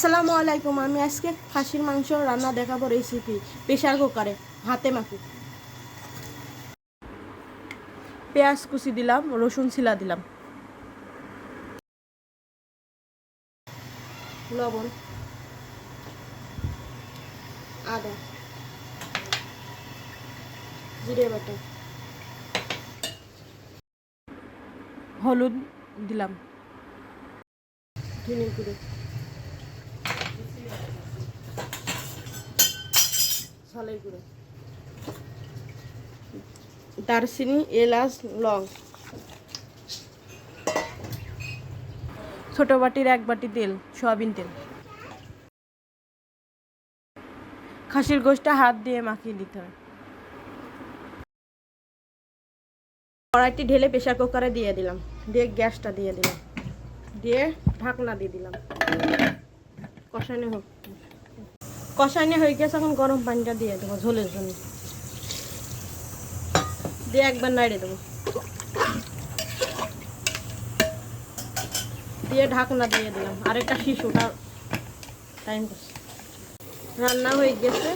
আসসালামু আলাইকুম। আমি আজকে খাসির মাংস রান্না দেখাবো রেসিপি প্রেশার কুকারে হাতে মাখি। পেঁয়াজ কুচি দিলাম, রসুন ছিলা দিলাম, লবণ, আদা, জিরে বাটা, হলুদ দিলাম, ধনে গুঁড়ো, ঝালের গুঁড়ো, দারচিনি, এলাচ, লং, ছোট বাটির 1 বাটি তেল, সয়াবিন তেল। খাসির গোশটা হাত দিয়ে মাখিয়ে দিতে হবে। কড়াইটি ঢেলে প্রেশার কুকারে দিয়ে দিলাম, দিয়ে গ্যাসটা দিয়ে দিলাম, দিয়ে ঢাকনা দিয়ে দিলাম। কষানো হয়ে গেছে। এখন গরম পানিটা দিয়ে দেবো ঝোলের জন্য, দিয়ে একবার নাড়িয়ে দেবো, দিয়ে ঢাকনা দিয়ে দিলাম। আরেকটা শিশুটা টাইম করছে। রান্না হয়ে গেছে,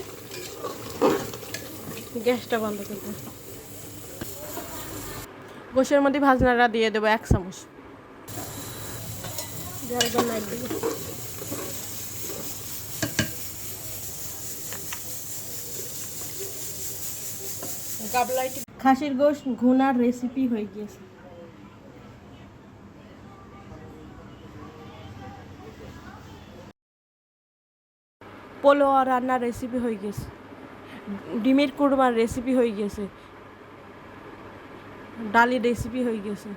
গ্যাসটা বন্ধ করতে। গোশের মধ্যে ভাজনাটা দিয়ে দেবো 1 চামচ, একবার নাড়িয়ে দেবো। খাসির গোশ ঘুনার রেসিপি হয়ে গিয়েছে। পোলোয়া রান্নার রেসিপি হয়ে গেছে। ডিমের কুরমার রেসিপি হয়ে গেছে। ডালের রেসিপি হয়ে গেছে।